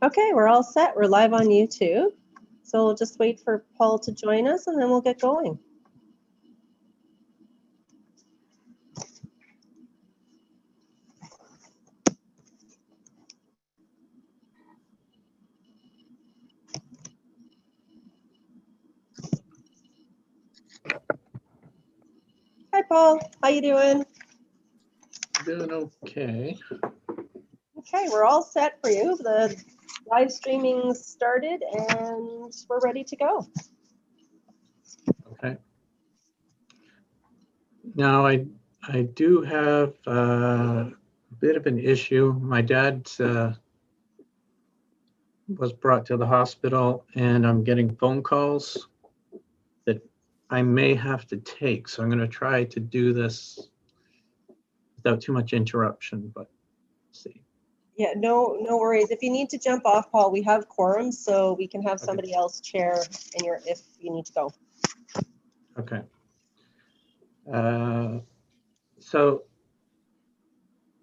Okay, we're all set. We're live on YouTube. So we'll just wait for Paul to join us and then we'll get going. Hi, Paul. How you doing? Doing okay. Okay, we're all set for you. The live streaming started and we're ready to go. Okay. Now I do have a bit of an issue. My dad was brought to the hospital, and I'm getting phone calls that I may have to take. So I'm going to try to do this without too much interruption. But let's see. Yeah, no worries. If you need to jump off, Paul, we have quorum, so we can have somebody else chair if you need to go. Okay. So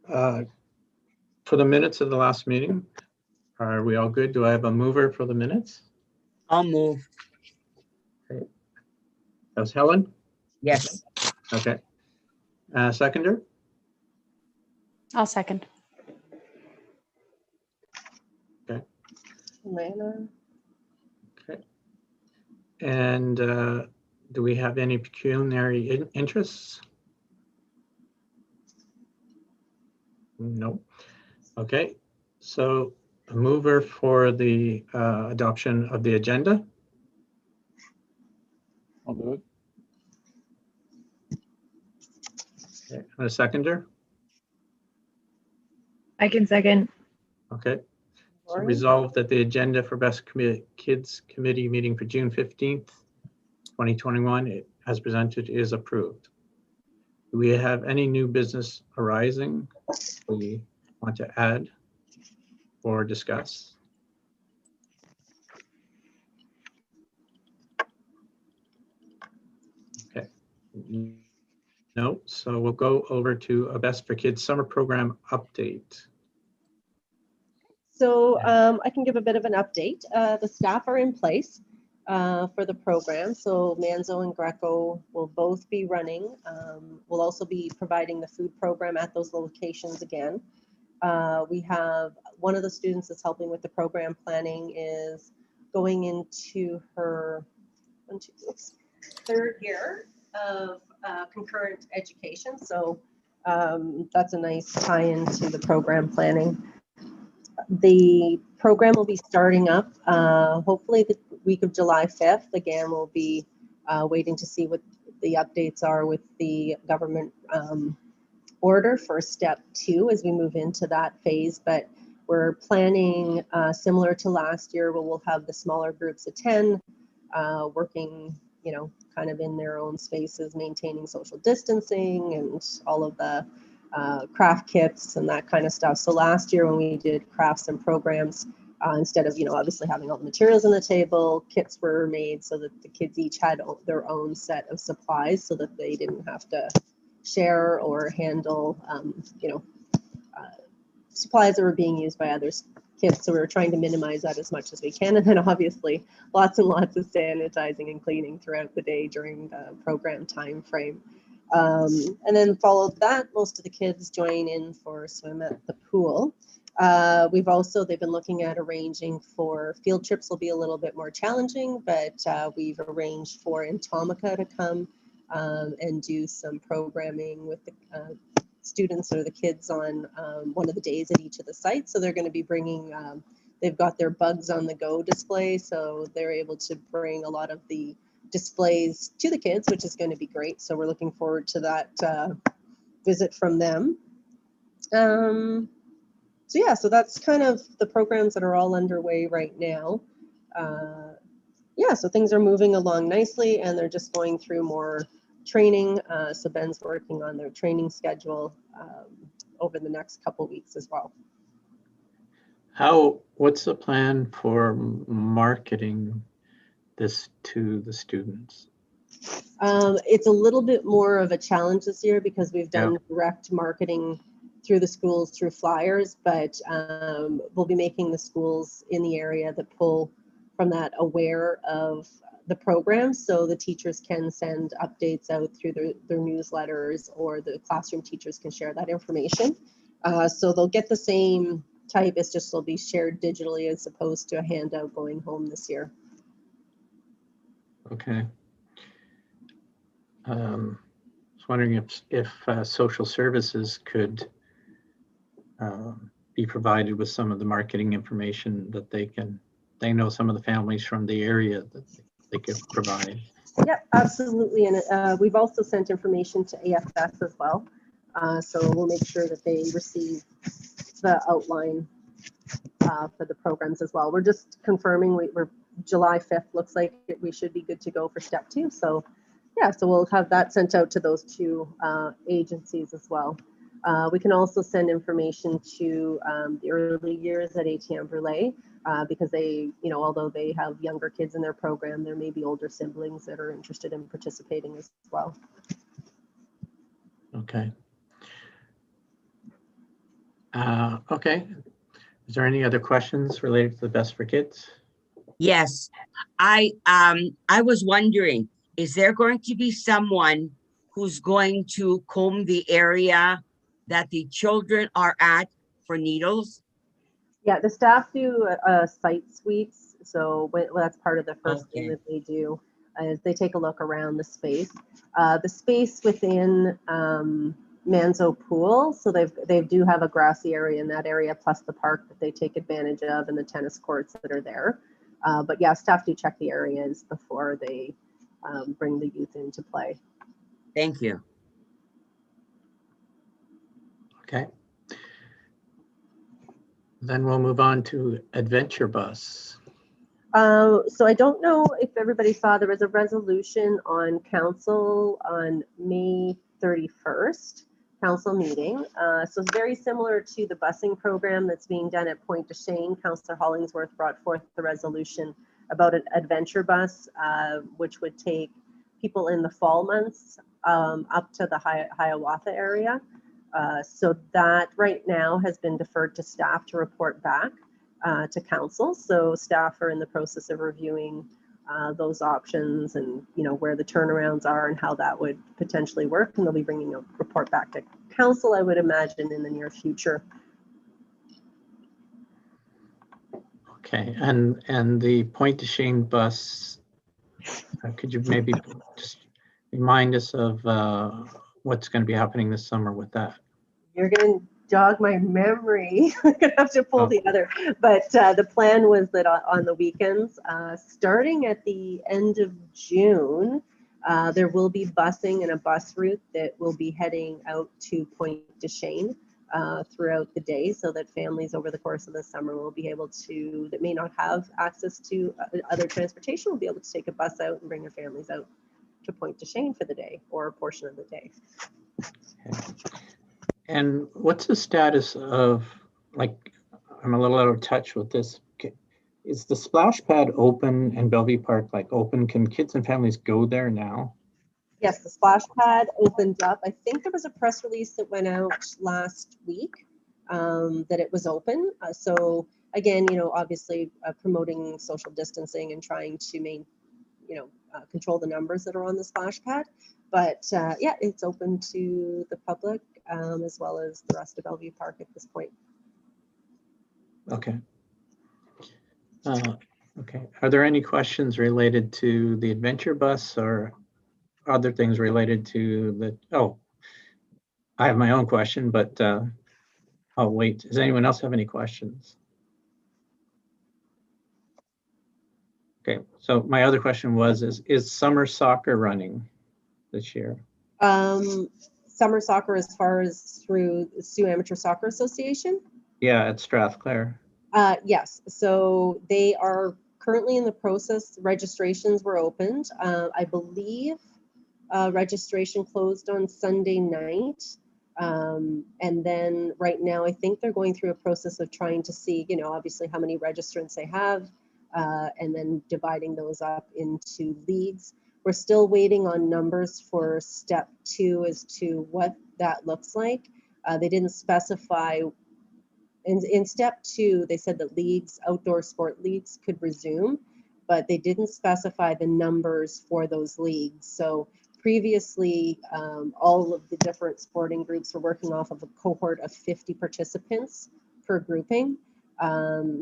for the minutes of the last meeting, are we all good? Do I have a mover for the minutes? I'll move. Okay. That was Helen? Yes. Okay. Seconder? I'll second. Lana. Okay. And do we have any pecuniary interests? No. Okay. So a mover for the adoption of the agenda? I'll do it. Okay. And a seconder? I can second. Okay. So Lauren? resolved that the agenda for Best Kids Committee meeting for June 15th, 2021, as presented, is approved. Do we have any new business arising we want to add or discuss? Okay. No, so we'll go over to a Best for Kids summer program update. So I can give a bit of an update. The staff are in place for the program. So Manzo and Greco will both be running. We'll also be providing the food program at those locations again. We have one of the students that's helping with the program planning is going into her third year of concurrent education. So that's a nice tie into the program planning. The program will be starting up hopefully the week of July 5th. Again, we'll be waiting to see what the updates are with the government order for step 2 as we move into that phase. But we're planning similar to last year where we'll have the smaller groups of 10 working, kind of in their own spaces, maintaining social distancing and all of the craft kits and that kind of stuff. So last year when we did crafts and programs, instead of, obviously having all the materials on the table, kits were made so that the kids each had their own set of supplies so that they didn't have to share or handle, supplies that were being used by other kids. So we were trying to minimize that as much as we can. And then obviously lots and lots of sanitizing and cleaning throughout the day during the program time frame. And then followed that, most of the kids join in for swim at the pool. They've been looking at arranging for field trips will be a little bit more challenging, but we've arranged for Entomica to come and do some programming with the students or the kids on one of the days at each of the sites. So they're going to be bringing, they've got their Bugs on the Go display, so they're able to bring a lot of the displays to the kids, which is going to be great. So we're looking forward to that visit from them. So that's kind of the programs that are all underway right now. So things are moving along nicely and they're just going through more training. So Ben's working on their training schedule over the next couple of weeks as well. What's the plan for marketing this to the students? It's a little bit more of a challenge this year because we've done direct marketing through the schools through flyers, but we'll be making the schools in the area that pull from that aware of the program, so the teachers can send updates out through their newsletters, or the classroom teachers can share that information. So they'll get the same type, it's just they'll be shared digitally as opposed to a handout going home this year. Okay. I was wondering if social services could be provided with some of the marketing information that they know some of the families from the area that they could provide. Yep, absolutely. And we've also sent information to AFS as well. So we'll make sure that they receive the outline for the programs as well. We're just confirming we're July 5th looks like we should be good to go for step 2. So yeah, so we'll have that sent out to those 2 agencies as well. We can also send information to the early years at ATM Brulé, because they, although they have younger kids in their program, there may be older siblings that are interested in participating as well. Okay. Okay. Is there any other questions related to the Best for Kids? Yes, I was wondering, is there going to be someone who's going to comb the area that the children are at for needles? Yeah, the staff do site sweeps. So that's part of the first thing that they do is they take a look around the space. The space within Manzo Pool, so they do have a grassy area in that area, plus the park that they take advantage of and the tennis courts that are there. But yeah, staff do check the areas before they bring the youth into play. Thank you. Okay. Then we'll move on to Adventure Bus. So I don't know if everybody saw, there was a resolution on council on May 31st, council meeting. So it's very similar to the busing program that's being done at Pointe du Chene. Councillor Hollingsworth brought forth the resolution about an adventure bus, which would take people in the fall months up to the Hiawatha area. So that right now has been deferred to staff to report back to council. So staff are in the process of reviewing those options and where the turnarounds are and how that would potentially work. And they'll be bringing a report back to council, I would imagine, in the near future. Okay, and the Pointe du Chene bus, could you maybe just remind us of what's going to be happening this summer with that? You're going to jog my memory. I'm going to have to pull the other. But the plan was that on the weekends, starting at the end of June, there will be busing and a bus route that will be heading out to Pointe du Chene throughout the day, so that families over the course of the summer will be able to, that may not have access to other transportation, will be able to take a bus out and bring their families out to Pointe du Chene for the day or a portion of the day. Okay. And what's the status of, like, I'm a little out of touch with this. Is the splash pad open and Bellevue Park open? Can kids and families go there now? Yes, the splash pad opened up. I think there was a press release that went out last week that it was open. So again, obviously promoting social distancing and trying to control the numbers that are on the splash pad. But yeah, it's open to the public as well as the rest of Bellevue Park at this point. Okay. Okay. Are there any questions related to the adventure bus or other things related to the, oh, I have my own question, but I'll wait. Does anyone else have any questions? Okay, so my other question was, is summer soccer running this year? Summer soccer as far as through the Sioux Amateur Soccer Association? Yeah, at Strathclair. Yes, so they are currently in the process. Registrations were opened. I believe registration closed on Sunday night. And then right now, I think they're going through a process of trying to see, obviously how many registrants they have, and then dividing those up into leagues. We're still waiting on numbers for step 2 as to what that looks like. They didn't specify. In step 2, they said that leagues, outdoor sport leagues, could resume, but they didn't specify the numbers for those leagues. So previously, all of the different sporting groups were working off of a cohort of 50 participants per grouping.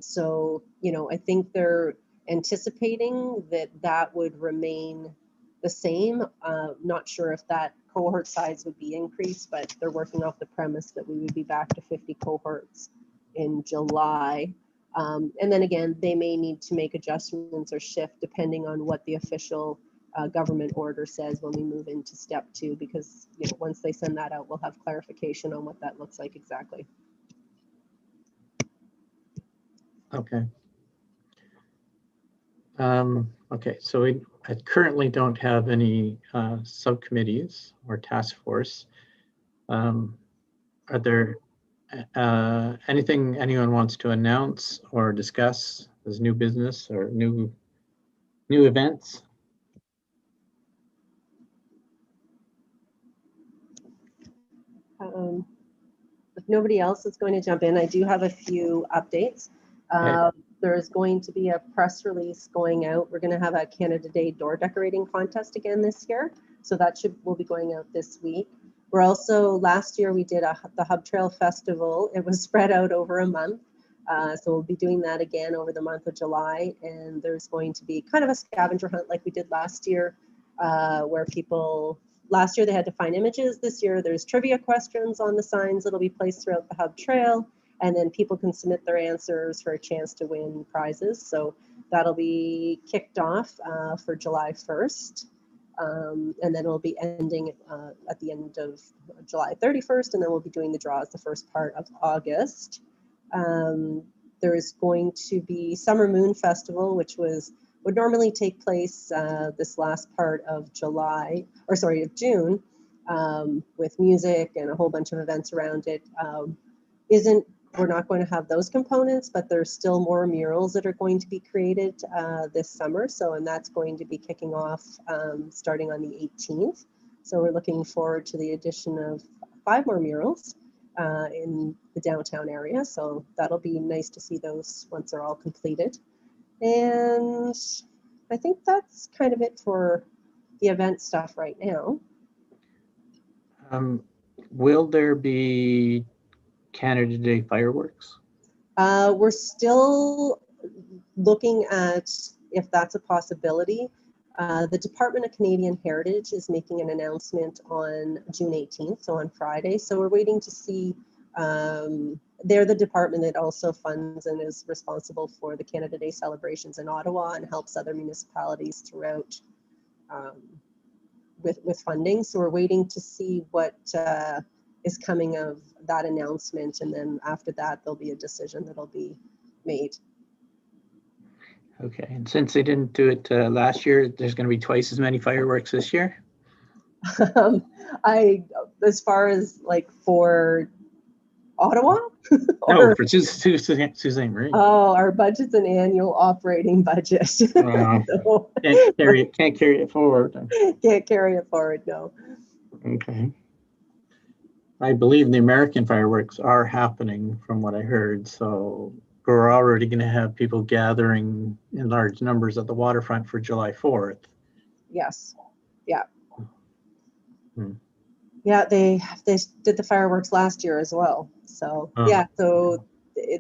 So, I think they're anticipating that would remain the same. Not sure if that cohort size would be increased, but they're working off the premise that we would be back to 50 cohorts in July. And then again, they may need to make adjustments or shift depending on what the official government order says when we move into step 2, because once they send that out, we'll have clarification on what that looks like exactly. Okay. Okay, so I currently don't have any subcommittees or task force. Are there anything anyone wants to announce or discuss as new business or new events? If nobody else is going to jump in, I do have a few updates. There's going to be a press release going out. We're going to have a Canada Day door decorating contest again this year. So that will be going out this week. We're also, last year we did the Hub Trail Festival. It was spread out over a month. So we'll be doing that again over the month of July. And there's going to be kind of a scavenger hunt like we did last year, where people, last year they had to find images. This year there's trivia questions on the signs that'll be placed throughout the Hub Trail. And then people can submit their answers for a chance to win prizes. So that'll be kicked off for July 1st. And then it'll be ending at the end of July 31st. And then we'll be doing the draws the first part of August. There is going to be Summer Moon Festival, which would normally take place this last part of June, with music and a whole bunch of events around it. We're not going to have those components, but there's still more murals that are going to be created this summer. And that's going to be kicking off starting on the 18th. So we're looking forward to the addition of 5 more murals in the downtown area. So that'll be nice to see those once they're all completed. And I think that's kind of it for the event stuff right now. Will there be Canada Day fireworks? We're still looking at if that's a possibility. The Department of Canadian Heritage is making an announcement on June 18th, so on Friday. So we're waiting to see. They're the department that also funds and is responsible for the Canada Day celebrations in Ottawa and helps other municipalities throughout with funding. So we're waiting to see what is coming of that announcement, and then after that there'll be a decision that'll be made. Okay, and since they didn't do it last year, there's going to be twice as many fireworks this year? As far as like for Ottawa? No, for Sault-Ste. Marie. Oh, our budget's an annual operating budget. Wow. So, can't carry it forward. Can't carry it forward, no. Okay. I believe the American fireworks are happening from what I heard. So we're already going to have people gathering in large numbers at the waterfront for July 4th. Yes. Yeah. Hmm. Yeah, they did the fireworks last year as well. So yeah, so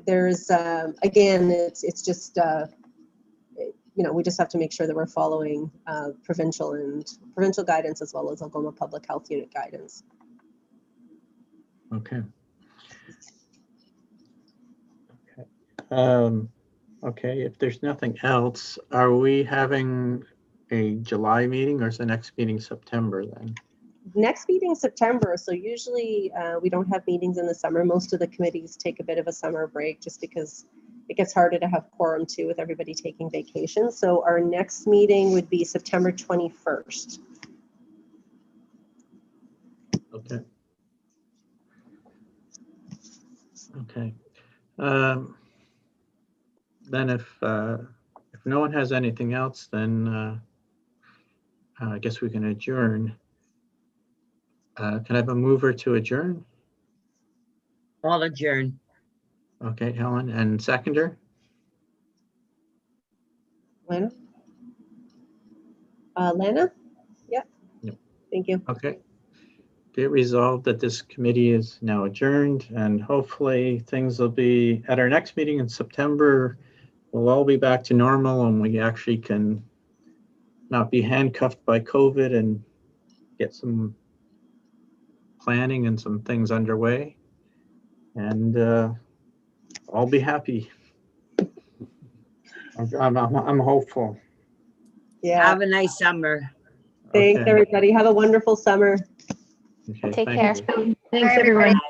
there's again, it's just we just have to make sure that we're following provincial guidance as well as Algoma Public Health Unit guidance. Okay. Okay, if there's nothing else, are we having a July meeting, or is the next meeting September then? Next meeting September. So usually we don't have meetings in the summer. Most of the committees take a bit of a summer break just because it gets harder to have quorum too with everybody taking vacation. So our next meeting would be September 21st. Okay. Okay. Then if no one has anything else, then I guess we can adjourn. Can I have a mover to adjourn? All adjourn. Okay, Helen, and seconder? Lana? Lana? Yeah. Yep. Thank you. Okay. Be it resolved that this committee is now adjourned, and hopefully things will be, at our next meeting in September, we'll all be back to normal and we actually can not be handcuffed by COVID and get some planning and some things underway. And I'll be happy. I'm hopeful. Yeah. Have a nice summer. Thanks, Okay. everybody. Have a wonderful summer. Okay, Take thank care. you. Thanks, Bye, everyone.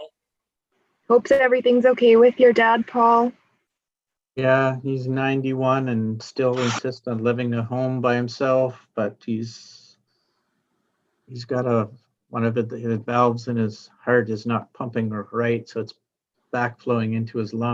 Hopes everything's okay with your dad, Paul. Yeah, he's 91 and still insists on living at home by himself, but he's got one of the valves in his heart is not pumping right, so it's backflowing into his lungs.